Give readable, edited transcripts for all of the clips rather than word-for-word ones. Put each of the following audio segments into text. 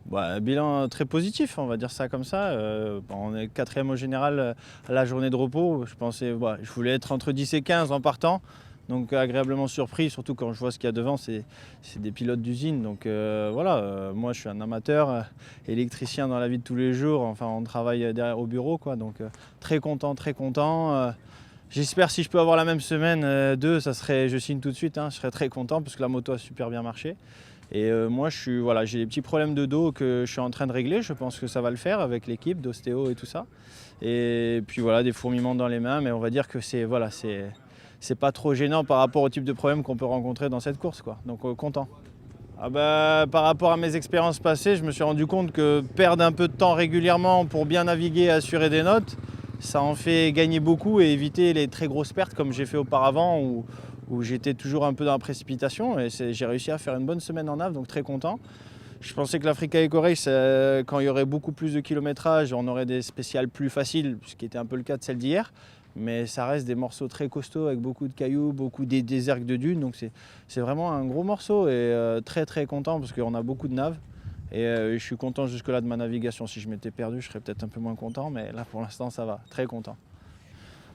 Bah, bilan très positif, on va dire ça comme ça. On est quatrième au général à la journée de repos. Je voulais être entre 10 et 15 en partant. Donc agréablement surpris, surtout quand je vois ce qu'il y a devant, c'est des pilotes d'usine. Donc voilà, moi je suis un amateur, électricien dans la vie de tous les jours. Enfin, on travaille derrière au bureau, quoi. Donc très content, très content. J'espère si je peux avoir la même semaine 2, ça serait, je signe tout de suite, hein, je serais très content parce que la moto a super bien marché. Et moi, j'ai des petits problèmes de dos que je suis en train de régler. Je pense que ça va le faire avec l'équipe d'ostéo et tout ça. Et puis voilà, des fourmillements dans les mains, mais on va dire que c'est pas trop gênant par rapport au type de problème qu'on peut rencontrer dans cette course, quoi. Donc content. Ah bah, par rapport à mes expériences passées, je me suis rendu compte que perdre un peu de temps régulièrement pour bien naviguer et assurer des notes, ça en fait gagner beaucoup et éviter les très grosses pertes comme j'ai fait auparavant où j'étais toujours un peu dans la précipitation. Et j'ai réussi à faire une bonne semaine en nav, donc très content. Je pensais que l'Africa Eco Race, quand il y aurait beaucoup plus de kilométrage, on aurait des spéciales plus faciles, ce qui était un peu le cas de celle d'hier. Mais ça reste des morceaux très costauds avec beaucoup de cailloux, beaucoup des ergs de dunes. Donc c'est vraiment un gros morceau et très très content parce qu'on a beaucoup de naves. Et je suis content jusque-là de ma navigation. Si je m'étais perdu, je serais peut-être un peu moins content. Mais là, pour l'instant, ça va. Très content.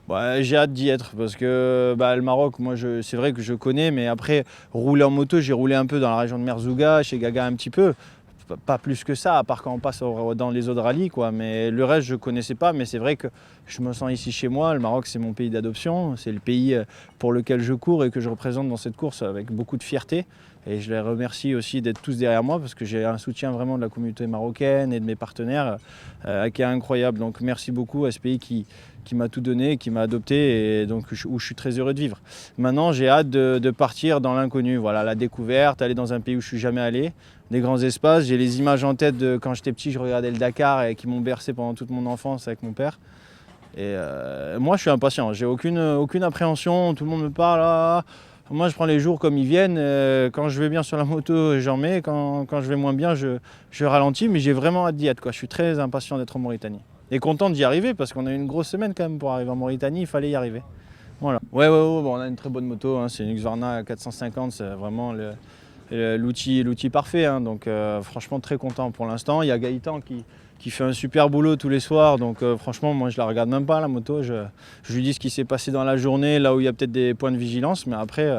Bah, j'ai hâte d'y être parce que le Maroc, moi, c'est vrai que je connais. Mais après, rouler en moto, j'ai roulé un peu dans la région de Merzouga, chez Gaga un petit peu. Pas plus que ça, à part quand on passe dans les eaux de rallye, quoi. Mais le reste, je ne connaissais pas. Mais c'est vrai que je me sens ici chez moi. Le Maroc, c'est mon pays d'adoption. C'est le pays pour lequel je cours et que je représente dans cette course avec beaucoup de fierté. Et je les remercie aussi d'être tous derrière moi parce que j'ai un soutien vraiment de la communauté marocaine et de mes partenaires qui est incroyable. Donc merci beaucoup à ce pays qui m'a tout donné, qui m'a adopté et donc où je suis très heureux de vivre. Maintenant, j'ai hâte de partir dans l'inconnu. Voilà, la découverte, aller dans un pays où je ne suis jamais allé, des grands espaces. J'ai les images en tête de quand j'étais petit, je regardais le Dakar et qui m'ont bercé pendant toute mon enfance avec mon père. Et moi, je suis impatient. J'ai aucune appréhension. Tout le monde me parle. Moi, je prends les jours comme ils viennent. Quand je vais bien sur la moto, j'en mets. Quand je vais moins bien, je ralentis. Mais j'ai vraiment hâte d'y être, quoi. Je suis très impatient d'être en Mauritanie. Et content d'y arriver parce qu'on a eu une grosse semaine quand même pour arriver en Mauritanie. Il fallait y arriver. Voilà. Ouais, bon, on a une très bonne moto. Hein. C'est une Husqvarna 450. C'est vraiment l'outil parfait. Hein. Donc, franchement, très content pour l'instant. Il y a Gaëtan qui fait un super boulot tous les soirs. Donc franchement, moi je la regarde même pas la moto. Je lui dis ce qui s'est passé dans la journée, là où il y a peut-être des points de vigilance. Mais après,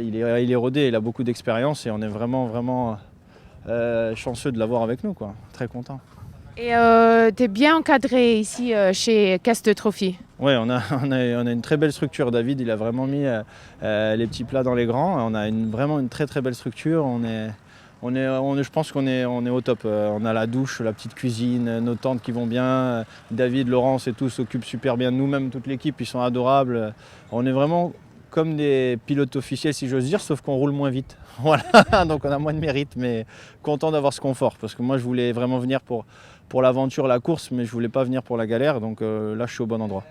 il est rodé, il a beaucoup d'expérience et on est vraiment chanceux de l'avoir avec nous, quoi. Très content. Et tu es bien encadré ici chez Cast Trophy. Oui, on a une très belle structure. David, il a vraiment mis les petits plats dans les grands. On a vraiment une très belle structure. Je pense qu'on est au top. On a la douche, la petite cuisine, nos tentes qui vont bien. David, Laurence et tout s'occupent super bien de nous-mêmes, toute l'équipe, ils sont adorables. On est vraiment comme des pilotes officiels, si j'ose dire, sauf qu'on roule moins vite. Voilà, donc on a moins de mérite, mais content d'avoir ce confort. Parce que moi, je voulais vraiment venir pour l'aventure, la course, mais je voulais pas venir pour la galère. Donc là, je suis au bon endroit.